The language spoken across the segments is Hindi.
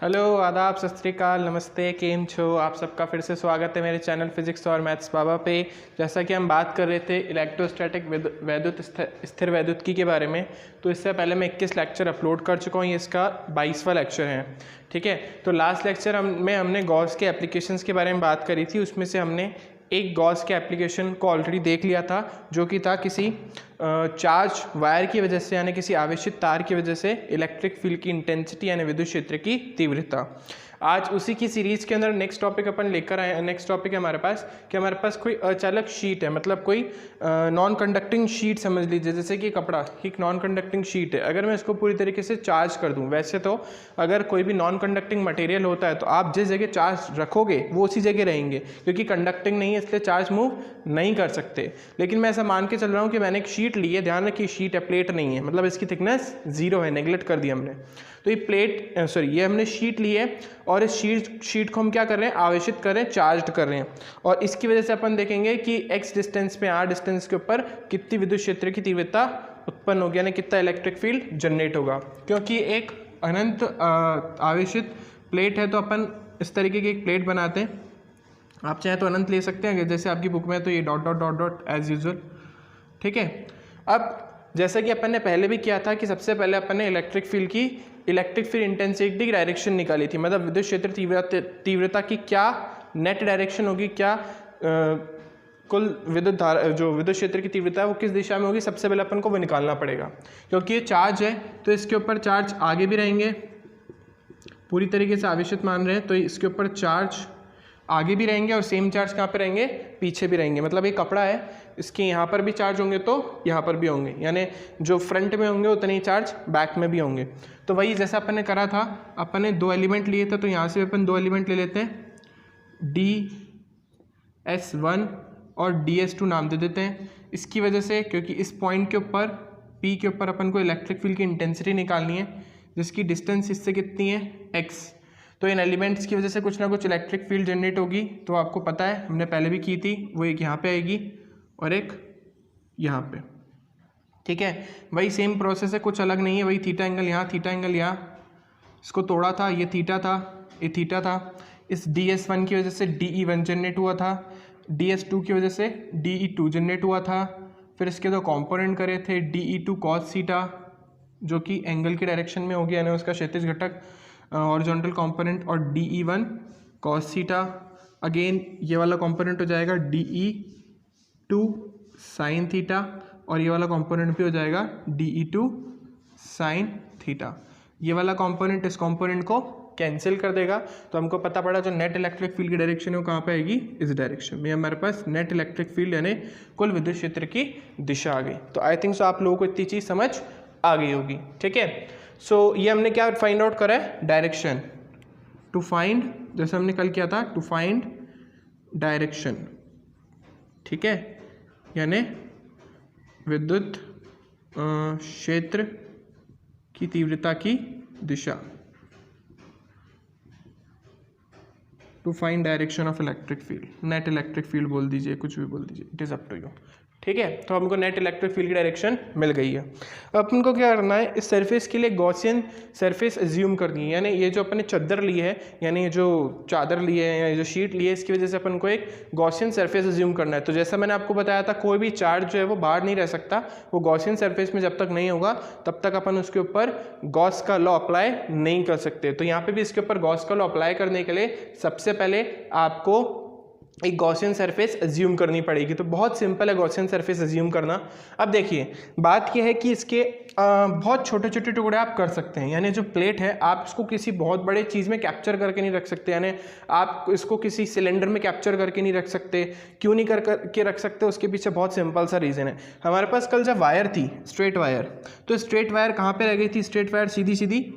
हेलो, आदाब, सत श्री अकाल, नमस्ते, केम छो। आप सबका फिर से स्वागत है मेरे चैनल फिजिक्स और मैथ्स बाबा पे। जैसा कि हम बात कर रहे थे इलेक्ट्रोस्टैटिक वैद्युत स्थिर वैद्युतिकी के बारे में, तो इससे पहले मैं 21 लेक्चर अपलोड कर चुका हूँ। ये इसका 22वां लेक्चर है। ठीक है, तो लास्ट लेक्चर में हमने गॉस के एप्लीकेशंस के बारे में बात करी थी। उसमें से हमने एक गॉस के एप्लीकेशन को ऑलरेडी देख लिया था, जो कि था किसी चार्ज वायर की वजह से, यानी किसी आवेशित तार की वजह से इलेक्ट्रिक फील्ड की इंटेंसिटी यानी विद्युत क्षेत्र की तीव्रता। आज उसी की सीरीज के अंदर नेक्स्ट टॉपिक अपन लेकर आए। नेक्स्ट टॉपिक है हमारे पास कि हमारे पास कोई अचालक शीट है, मतलब कोई नॉन कंडक्टिंग शीट समझ लीजिए, जैसे कि कपड़ा एक नॉन कंडक्टिंग शीट है। अगर मैं इसको पूरी तरीके से चार्ज कर दूं, वैसे तो अगर कोई भी नॉन कंडक्टिंग मटेरियल होता है तो आप जिस जगह चार्ज रखोगे वो उसी जगह रहेंगे, क्योंकि कंडक्टिंग नहीं है इसलिए चार्ज मूव नहीं कर सकते। लेकिन मैं ऐसा मान के चल रहा हूँ कि मैंने एक शीट ली है, ध्यान रखिए शीट है, प्लेट नहीं है, मतलब इसकी थिकनेस 0 है, नेगलेक्ट कर दिया हमने। तो ये हमने शीट ली है और इस शीट को हम क्या कर रहे हैं, आवेशित कर रहे हैं, चार्ज कर रहे हैं। और इसकी वजह से अपन देखेंगे कि x डिस्टेंस पे r डिस्टेंस के ऊपर कितनी विद्युत क्षेत्र की तीव्रता उत्पन्न होगी, यानी कितना इलेक्ट्रिक फील्ड जनरेट होगा। क्योंकि एक अनंत आवेशित प्लेट है तो अपन इस तरीके की एक प्लेट बनाते हैं। आप चाहे तो अनंत ले सकते हैं, जैसे आपकी बुक में तो ये dot dot dot dot as usual. ठीक है, अब जैसा कि अपन ने पहले भी किया था कि सबसे पहले अपन ने इलेक्ट्रिक फील्ड इंटेंसिटी की डायरेक्शन निकाली थी, मतलब विद्युत क्षेत्र तीव्रता की क्या नेट डायरेक्शन होगी, क्या कुल विद्युत क्षेत्र की तीव्रता है वो किस दिशा में होगी, सबसे पहले अपन को वो निकालना पड़ेगा। क्योंकि ये चार्ज है तो इसके ऊपर चार्ज आगे भी रहेंगे, पूरी तरीके से आवेशित मान रहे हैं तो इसके ऊपर चार्ज आगे भी रहेंगे और सेम चार्ज कहाँ पे रहेंगे, पीछे भी रहेंगे। मतलब एक कपड़ा है, इसके यहाँ पर भी चार्ज होंगे तो यहाँ पर भी होंगे, यानी जो फ्रंट में होंगे उतने ही चार्ज बैक में भी होंगे। तो वही जैसा अपन ने करा था, अपन ने 2 एलिमेंट लिए थे, तो यहाँ से अपन 2 एलिमेंट ले लेते हैं, DS1 और DS2 नाम दे देते हैं। इसकी वजह से, क्योंकि इस पॉइंट के ऊपर P के ऊपर अपन को इलेक्ट्रिक फील्ड की इंटेंसिटी निकालनी है, जिसकी डिस्टेंस इससे कितनी है, x। तो इन एलिमेंट्स की वजह से कुछ ना कुछ इलेक्ट्रिक फील्ड जनरेट होगी, तो आपको पता है हमने पहले भी की थी। वो एक यहाँ पे आएगी और एक यहाँ पे। ठीक है, वही सेम प्रोसेस है, कुछ अलग नहीं है। वही थीटा एंगल यहाँ, थीटा एंगल यहाँ, इसको तोड़ा था, ये थीटा था, ये थीटा था। इस DS1 की वजह से DE1 जनरेट हुआ था, DS2 की वजह से DE2 जनरेट हुआ था। फिर इसके 2 कॉम्पोनेंट करे थे, DE2 cos थीटा जो कि एंगल की डायरेक्शन में होगी, यानी उसका क्षैतिज घटक हॉरिजॉन्टल कंपोनेंट, और DE1 cos थीटा। अगेन ये वाला कंपोनेंट हो जाएगा DE2 sin थीटा, और ये वाला कंपोनेंट भी हो जाएगा DE2 sin थीटा। ये वाला कंपोनेंट इस कंपोनेंट को कैंसिल कर देगा, तो हमको पता पड़ा जो नेट इलेक्ट्रिक फील्ड की डायरेक्शन है वो कहाँ पे आएगी, इस डायरेक्शन में। हमारे पास नेट इलेक्ट्रिक फील्ड यानी कुल विद्युत क्षेत्र की दिशा आ गई। तो आई थिंक सो आप लोगों को इतनी चीज़ समझ आ गई होगी। ठीक है, सो ये हमने क्या फाइंड आउट करा है, डायरेक्शन टू फाइंड, जैसे हमने कल किया था, टू फाइंड डायरेक्शन। ठीक है, यानी विद्युत क्षेत्र की तीव्रता की दिशा, to find direction of electric field, net electric field बोल दीजिए, कुछ भी बोल दीजिए, it is up to you. ठीक है, तो हमको नेट इलेक्ट्रिक फील्ड की डायरेक्शन मिल गई है। अब अपन को क्या करना है, इस सरफेस के लिए गॉसियन सरफेस एज्यूम करनी है, यानी ये जो अपन ने चादर ली है, यानी ये जो चादर ली है या ये जो शीट ली है, इसकी वजह से अपन को एक गॉसियन सरफेस एज्यूम करना है। तो जैसा मैंने आपको बताया था, कोई भी चार्ज जो है वो बाहर नहीं रह सकता, वो गॉसियन सरफेस में जब तक नहीं होगा तब तक अपन उसके ऊपर गॉस का लॉ अप्लाई नहीं कर सकते। तो यहाँ पर भी इसके ऊपर गॉस का लॉ अप्लाई करने के लिए सबसे पहले आपको एक गॉसियन सरफेस एज्यूम करनी पड़ेगी। तो बहुत सिंपल है गॉसियन सरफेस एज्यूम करना। अब देखिए, बात यह है कि इसके बहुत छोटे छोटे टुकड़े आप कर सकते हैं, यानी जो प्लेट है आप इसको किसी बहुत बड़े चीज़ में कैप्चर करके नहीं रख सकते, यानी आप इसको किसी सिलेंडर में कैप्चर करके नहीं रख सकते। क्यों नहीं करके रख सकते, उसके पीछे बहुत सिंपल सा रीज़न है। हमारे पास कल जब वायर थी, स्ट्रेट वायर, तो स्ट्रेट वायर कहाँ पर रह गई थी, स्ट्रेट वायर सीधी सीधी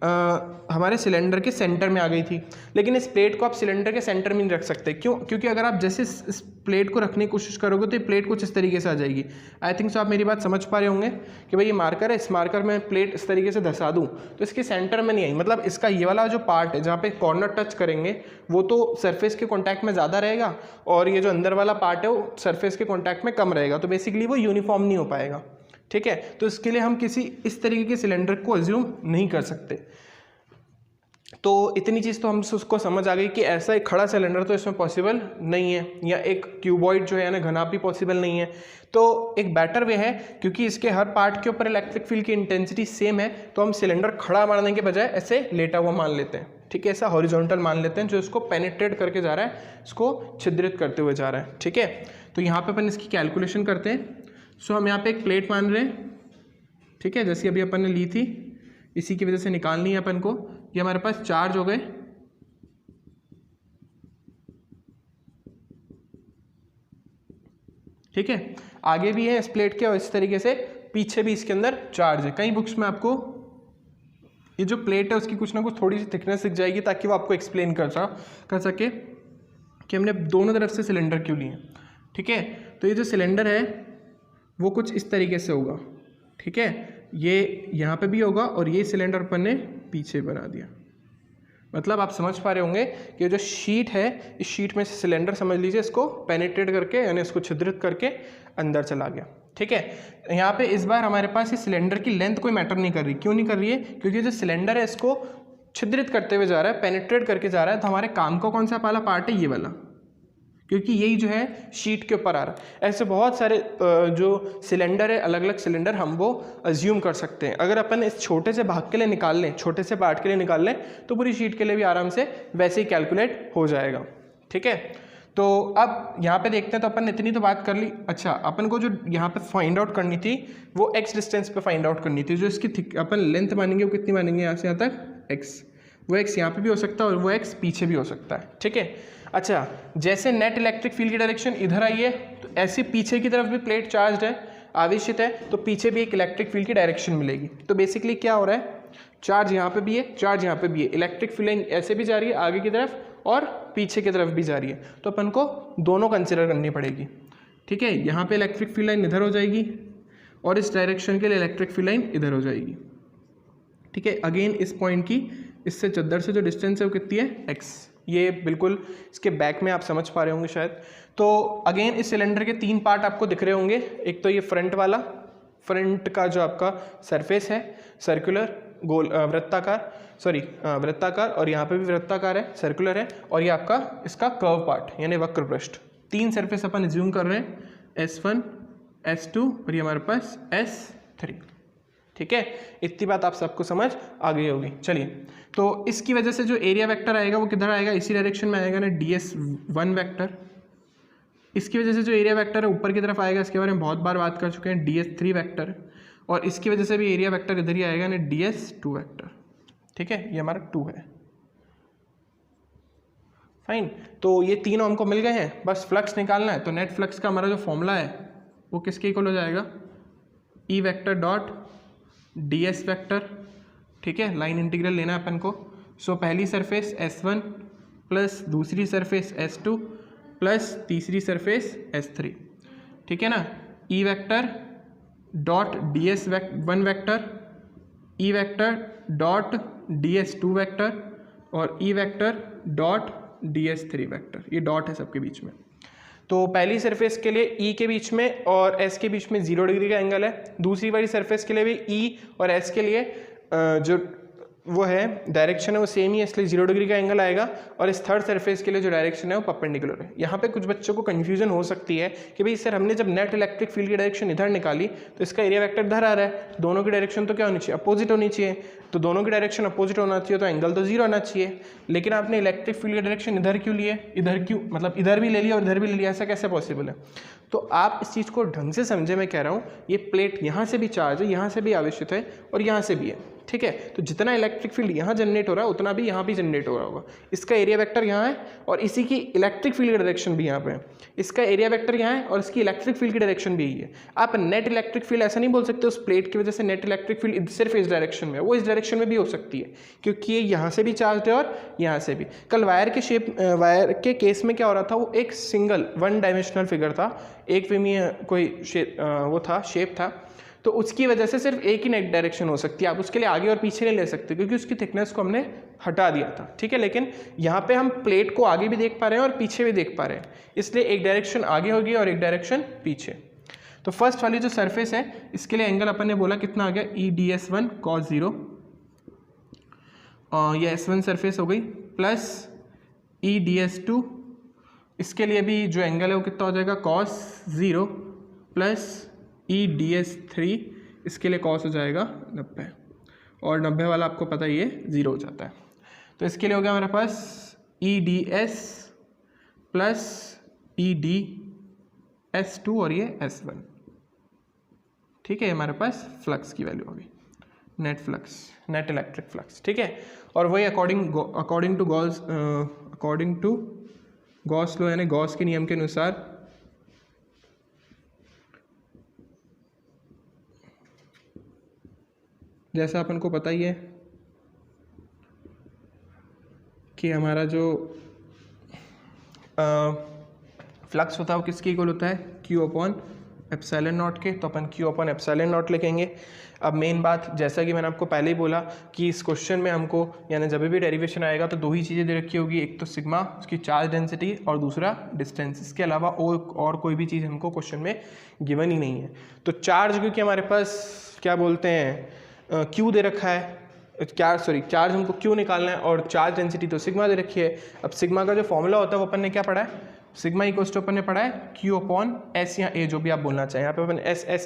हमारे सिलेंडर के सेंटर में आ गई थी। लेकिन इस प्लेट को आप सिलेंडर के सेंटर में नहीं रख सकते। क्यों? क्योंकि अगर आप जैसे इस प्लेट को रखने की कोशिश करोगे तो ये प्लेट कुछ इस तरीके से आ जाएगी। आई थिंक सो आप मेरी बात समझ पा रहे होंगे कि भाई ये मार्कर है, इस मार्कर में प्लेट इस तरीके से धंसा दूँ तो इसके सेंटर में नहीं आई, मतलब इसका ये वाला जो पार्ट है जहाँ पे कॉर्नर टच करेंगे वो तो सरफेस के कॉन्टैक्ट में ज़्यादा रहेगा, और ये जो अंदर वाला पार्ट है वो सरफेस के कॉन्टैक्ट में कम रहेगा। तो बेसिकली वो यूनिफॉर्म नहीं हो पाएगा। ठीक है, तो इसके लिए हम किसी इस तरीके के सिलेंडर को अज्यूम नहीं कर सकते। तो इतनी चीज़ तो हम उसको समझ आ गई कि ऐसा एक खड़ा सिलेंडर तो इसमें पॉसिबल नहीं है, या एक क्यूबॉइड जो है ना घनाभ भी पॉसिबल नहीं है। तो एक बेटर वे है, क्योंकि इसके हर पार्ट के ऊपर इलेक्ट्रिक फील्ड की इंटेंसिटी सेम है, तो हम सिलेंडर खड़ा मारने के बजाय ऐसे लेटा हुआ मान लेते हैं, ठीक है, ऐसा हॉरिजॉन्टल मान लेते हैं, जो इसको पेनिट्रेट करके जा रहा है, इसको छिद्रित करते हुए जा रहा है, ठीक है। तो यहाँ पे अपन इसकी कैलकुलेशन करते हैं। सो हम यहाँ पे एक प्लेट मान रहे हैं, ठीक है, जैसी अभी अपन ने ली थी, इसी की वजह से निकालनी है अपन को। ये हमारे पास चार्ज हो गए, ठीक है, आगे भी है इस प्लेट के, और इस तरीके से पीछे भी इसके अंदर चार्ज है। कई बुक्स में आपको ये जो प्लेट है उसकी कुछ ना कुछ थोड़ी सी थिकनेस दिख जाएगी, ताकि वो आपको एक्सप्लेन कर सके कि हमने दोनों तरफ से सिलेंडर क्यों लिए, ठीक है। तो ये जो सिलेंडर है वो कुछ इस तरीके से होगा, ठीक है, ये यहाँ पे भी होगा, और ये सिलेंडर अपन ने पीछे बना दिया। मतलब आप समझ पा रहे होंगे कि जो शीट है, इस शीट में से सिलेंडर समझ लीजिए, इसको पेनिट्रेट करके यानी इसको छिद्रित करके अंदर चला गया, ठीक है। यहाँ पे इस बार हमारे पास ये सिलेंडर की लेंथ कोई मैटर नहीं कर रही। क्यों नहीं कर रही है? क्योंकि जो सिलेंडर है इसको छिद्रित करते हुए जा रहा है, पेनिट्रेट करके जा रहा है, तो हमारे काम का कौन सा पहला पार्ट है? ये वाला, क्योंकि यही जो है शीट के ऊपर आ रहा है। ऐसे बहुत सारे जो सिलेंडर है, अलग अलग सिलेंडर हम वो अज्यूम कर सकते हैं। अगर अपन इस छोटे से भाग के लिए निकाल लें, छोटे से पार्ट के लिए निकाल लें, तो पूरी शीट के लिए भी आराम से वैसे ही कैलकुलेट हो जाएगा, ठीक है। तो अब यहाँ पे देखते हैं, तो अपन ने इतनी तो बात कर ली। अच्छा, अपन को जो यहाँ पे फाइंड आउट करनी थी वो एक्स डिस्टेंस पे फाइंड आउट करनी थी। जो इसकी अपन लेंथ मानेंगे वो कितनी मानेंगे? यहाँ से यहाँ तक एक्स, वो एक्स यहाँ पे भी हो सकता है और वो एक्स पीछे भी हो सकता है, ठीक है। अच्छा, जैसे नेट इलेक्ट्रिक फील्ड की डायरेक्शन इधर आई है, तो ऐसे पीछे की तरफ भी प्लेट चार्ज है, आवेशित है, तो पीछे भी एक इलेक्ट्रिक फील्ड की डायरेक्शन मिलेगी। तो बेसिकली क्या हो रहा है, चार्ज यहाँ पे भी है, चार्ज यहाँ पे भी है, इलेक्ट्रिक फील्ड ऐसे भी जा रही है आगे की तरफ और पीछे की तरफ भी जा रही है, तो अपन को दोनों कंसिडर करनी पड़ेगी, ठीक है। यहाँ पे इलेक्ट्रिक फील्ड लाइन इधर हो जाएगी और इस डायरेक्शन के लिए इलेक्ट्रिक फील्ड लाइन इधर हो जाएगी, ठीक है। अगेन इस पॉइंट की इससे चद्दर से जो डिस्टेंस है वो कितनी है? एक्स। ये बिल्कुल इसके बैक में आप समझ पा रहे होंगे शायद। तो अगेन इस सिलेंडर के 3 पार्ट आपको दिख रहे होंगे। एक तो ये फ्रंट वाला, फ्रंट का जो आपका सरफेस है सर्कुलर, गोल वृत्ताकार, वृत्ताकार, और यहाँ पे भी वृत्ताकार है, सर्कुलर है, और ये आपका इसका कर्व पार्ट यानी वक्र पृष्ठ। 3 सरफेस अपन एज्यूम कर रहे हैं, S1, S2 और ये हमारे पास S3, ठीक है। इतनी बात आप सबको समझ आ गई होगी। चलिए, तो इसकी वजह से जो एरिया वेक्टर आएगा वो किधर आएगा? इसी डायरेक्शन में आएगा ना, DS1 वेक्टर। इसकी वजह से जो एरिया वेक्टर है ऊपर की तरफ आएगा, इसके बारे में बहुत बार बात कर चुके हैं, DS3 वेक्टर। और इसकी वजह से भी एरिया वेक्टर इधर ही आएगा ना, DS2 वेक्टर, ठीक है। ये हमारा 2 है, फाइन। तो ये तीनों हमको मिल गए हैं, बस फ्लक्स निकालना है। तो नेट फ्लक्स का हमारा जो फॉर्मूला है वो किसके इक्वल हो जाएगा? E vector dot DS vector, ठीक है। लाइन इंटीग्रल लेना है अपन को। सो पहली सरफेस S1 प्लस दूसरी सरफेस S2 प्लस तीसरी सरफेस S3, ठीक है ना। E vector dot DS1 vector, E vector dot DS2 vector और E vector dot DS3 vector. ये डॉट है सबके बीच में। तो पहली सरफेस के लिए E के बीच में और S के बीच में 0 डिग्री का एंगल है। दूसरी वाली सरफेस के लिए भी E और S के लिए जो वो है डायरेक्शन है वो सेम ही है, इसलिए 0 डिग्री का एंगल आएगा। और इस थर्ड सरफेस के लिए जो डायरेक्शन है वो परपेंडिकुलर है। यहाँ पे कुछ बच्चों को कन्फ्यूजन हो सकती है कि भाई सर हमने जब नेट इलेक्ट्रिक फील्ड की डायरेक्शन इधर निकाली तो इसका एरिया वेक्टर इधर आ रहा है, दोनों की डायरेक्शन तो क्या होनी चाहिए? अपोजिट होनी चाहिए। तो दोनों की डायरेक्शन अपोजिट होना चाहिए तो एंगल तो 0 आना चाहिए। लेकिन आपने इलेक्ट्रिक फील्ड की डायरेक्शन इधर क्यों लिए? इधर क्यों, मतलब इधर भी ले लिया और इधर भी ले लिया, ऐसा कैसे पॉसिबल है? तो आप इस चीज़ को ढंग से समझे, मैं कह रहा हूँ ये प्लेट यहाँ से भी चार्ज है, यहाँ से भी आवेशित है और यहाँ से भी है, ठीक है। तो जितना इलेक्ट्रिक फील्ड यहाँ जनरेट हो रहा है उतना भी यहाँ भी जनरेट हो रहा होगा। इसका एरिया वेक्टर यहाँ है और इसी की इलेक्ट्रिक फील्ड की डायरेक्शन भी यहाँ पे है। इसका एरिया वेक्टर यहाँ है और इसकी इलेक्ट्रिक फील्ड की डायरेक्शन भी यही है। आप नेट इलेक्ट्रिक फील्ड ऐसा नहीं बोल सकते उस प्लेट की वजह से नेट इलेक्ट्रिक फील्ड सिर्फ इस डायरेक्शन में, वो इस डायरेक्शन में भी हो सकती है क्योंकि ये यहाँ से भी चार्ज है और यहाँ से भी। कल वायर के केस में क्या हो रहा था, वो एक सिंगल 1 डायमेंशनल फिगर था, एक विमीय कोई वो था, शेप था, तो उसकी वजह से सिर्फ एक ही नेट डायरेक्शन हो सकती है। आप उसके लिए आगे और पीछे नहीं ले सकते क्योंकि उसकी थिकनेस को हमने हटा दिया था, ठीक है। लेकिन यहाँ पे हम प्लेट को आगे भी देख पा रहे हैं और पीछे भी देख पा रहे हैं, इसलिए एक डायरेक्शन आगे होगी और एक डायरेक्शन पीछे। तो फर्स्ट वाली जो सरफेस है इसके लिए एंगल अपन ने बोला कितना आ गया, EDS1 cos 0, ये S1 सरफेस हो गई प्लस EdS2, इसके लिए भी जो एंगल है वो कितना हो जाएगा cos 0 प्लस EdS3, इसके लिए cos हो जाएगा 90, और 90 वाला आपको पता ही है 0 हो जाता है। तो इसके लिए हो गया हमारे पास EdS प्लस EdS2 और ये S1, ठीक है। हमारे पास फ्लक्स की वैल्यू होगी, net flux, net electric flux, ठीक है। और वही अकॉर्डिंग टू गॉस लॉ यानी गॉस के नियम के अनुसार जैसा अपन को पता ही है कि हमारा जो फ्लक्स होता है वो किसके इक्वल होता है, Q अपॉन एप्सिलॉन नॉट के, तो अपन Q अपॉन एप्सिलॉन नॉट लिखेंगे। अब मेन बात, जैसा कि मैंने आपको पहले ही बोला कि इस क्वेश्चन में हमको यानी जब भी डेरिवेशन आएगा तो दो ही चीज़ें दे रखी होगी, एक तो सिग्मा उसकी चार्ज डेंसिटी और दूसरा डिस्टेंस, इसके अलावा और कोई भी चीज़ हमको क्वेश्चन में गिवन ही नहीं है। तो चार्ज क्योंकि हमारे पास क्या बोलते हैं Q दे रखा है, चार्ज हमको Q निकालना है और चार्ज डेंसिटी तो सिग्मा दे रखी है। अब सिग्मा का जो फॉर्मूला होता है वो अपन ने क्या पढ़ा है, सिग्मा इक्वल्स टू अपन ने पढ़ा है Q अपॉन S या A, जो भी आप बोलना चाहें। यहाँ पे अपन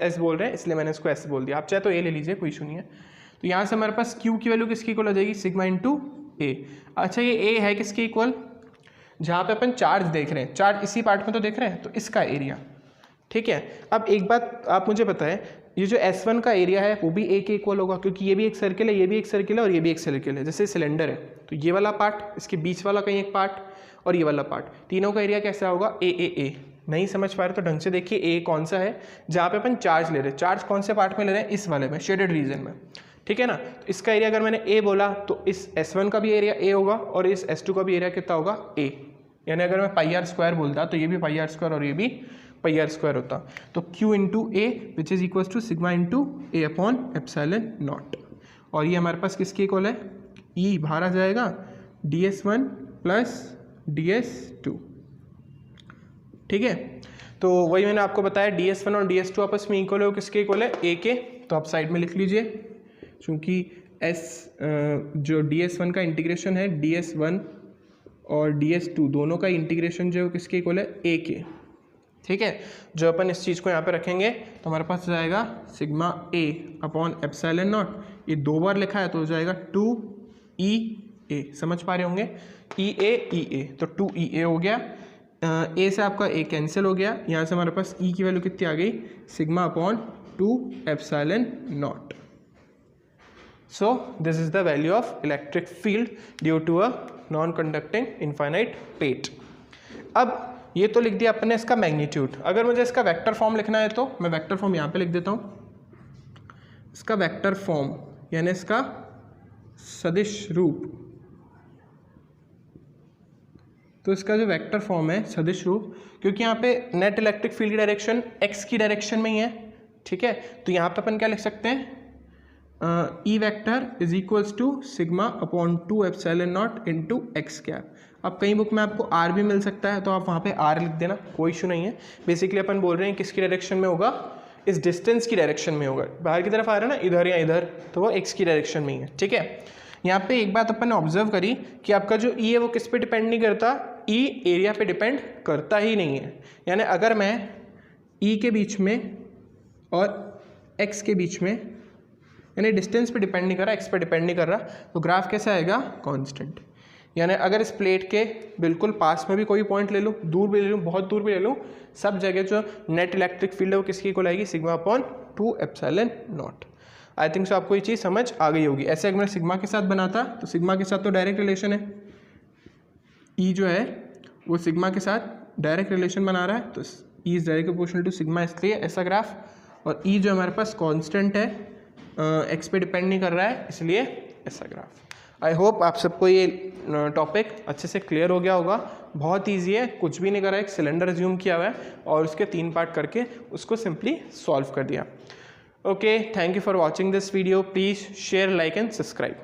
S बोल रहे हैं इसलिए मैंने इसको S बोल दिया, आप चाहे तो A ले लीजिए, कोई इशू नहीं है। तो यहाँ से हमारे पास Q की वैल्यू किसकी इक्वल हो जाएगी, सिग्मा इंटू A। अच्छा ये A है किसके इक्वल, जहाँ पे अपन चार्ज देख रहे हैं, चार्ज इसी पार्ट में तो देख रहे हैं, तो इसका एरिया, ठीक है। अब एक बात आप मुझे बताएं, ये जो S1 का एरिया है वो भी A के इक्वल होगा, क्योंकि ये भी एक सर्किल है, ये भी एक सर्किल है और ये भी एक सर्किल है। जैसे सिलेंडर है तो ये वाला पार्ट, इसके बीच वाला कहीं एक पार्ट और ये वाला पार्ट, तीनों का एरिया कैसा होगा, A। नहीं समझ पा रहे तो ढंग से देखिए, A कौन सा है जहाँ पे अपन चार्ज ले रहे हैं, चार्ज कौन से पार्ट में ले रहे हैं, इस वाले में, शेडेड रीजन में, ठीक है ना। तो इसका एरिया अगर मैंने A बोला तो इस S1 का भी एरिया A होगा और इस S2 का भी एरिया कितना होगा, A। यानी अगर मैं पाई आर स्क्वायर बोलता तो ये भी पाई आर स्क्वायर और ये भी पाई आर स्क्वायर होता, तो Q into A which is equal to sigma into A upon epsilon nought. और ये हमारे पास किसके इक्वल है, E बाहर आ जाएगा DS1 प्लस DS2, ठीक है। तो वही मैंने आपको बताया DS1 और DS2 आपस में इक्वल है, किसके इक्वल है, A के। तो आप साइड में लिख लीजिए, क्योंकि जो DS1 का इंटीग्रेशन है, DS1 और DS2 दोनों का इंटीग्रेशन जो है किसके इक्वल है, A के, ठीक है। जो अपन इस चीज़ को यहाँ पे रखेंगे तो हमारे पास जाएगा sigma A upon epsilon not, ये दो बार लिखा है तो हो जाएगा 2EA, समझ पा रहे होंगे, EA, तो 2EA हो गया। A से आपका A कैंसिल हो गया, यहाँ से हमारे पास E की वैल्यू कितनी आ गई, sigma upon 2 epsilon nought. So this is the value of electric field due to a non conducting infinite plate. अब ये तो लिख दिया अपने इसका मैग्नीट्यूड। अगर मुझे इसका वेक्टर फॉर्म लिखना है तो मैं वेक्टर फॉर्म यहाँ पे लिख देता हूँ। इसका वेक्टर फॉर्म यानी इसका सदिश रूप, तो इसका जो वेक्टर फॉर्म है सदिश रूप, क्योंकि यहाँ पे नेट इलेक्ट्रिक फील्ड की डायरेक्शन x की डायरेक्शन में ही है, ठीक है। तो यहाँ पे अपन क्या लिख सकते हैं, E vector is equals to sigma upon 2 epsilon nought into x cap. अब कई बुक में आपको R भी मिल सकता है तो आप वहाँ पे R लिख देना, कोई इशू नहीं है। बेसिकली अपन बोल रहे हैं किसकी डायरेक्शन में होगा, इस डिस्टेंस की डायरेक्शन में होगा, बाहर की तरफ आ रहा है ना, इधर या इधर, तो वो x की डायरेक्शन में ही है, ठीक है। यहाँ पे एक बात अपन ने ऑब्जर्व करी कि आपका जो E है वो किस पे डिपेंड नहीं करता, E एरिया पे डिपेंड करता ही नहीं है। यानी अगर मैं E के बीच में और x के बीच में, यानी डिस्टेंस पे डिपेंड नहीं कर रहा, x पे डिपेंड नहीं कर रहा, तो ग्राफ कैसा आएगा, कांस्टेंट। यानी अगर इस प्लेट के बिल्कुल पास में भी कोई पॉइंट ले लूँ, दूर भी ले लूँ, बहुत दूर भी ले लूँ, सब जगह जो नेट इलेक्ट्रिक फील्ड है वो किसकी इक्वल आएगी, sigma upon 2 epsilon not. I think so आपको ये चीज़ समझ आ गई होगी। ऐसे अगर मैं सिग्मा के साथ बनाता तो सिग्मा के साथ तो डायरेक्ट रिलेशन है, E जो है वो सिग्मा के साथ डायरेक्ट रिलेशन बना रहा है, तो E is direct proportional to sigma, इसलिए ऐसा ग्राफ। और E जो हमारे पास कांस्टेंट है, x पे डिपेंड नहीं कर रहा है, इसलिए ऐसा ग्राफ। आई होप आप सबको ये टॉपिक अच्छे से क्लियर हो गया होगा। बहुत ईजी है, कुछ भी नहीं करा, एक सिलेंडर अज्यूम किया हुआ है और उसके 3 पार्ट करके उसको सिंपली सॉल्व कर दिया। Okay, thank you for watching this video. Please share, like and subscribe.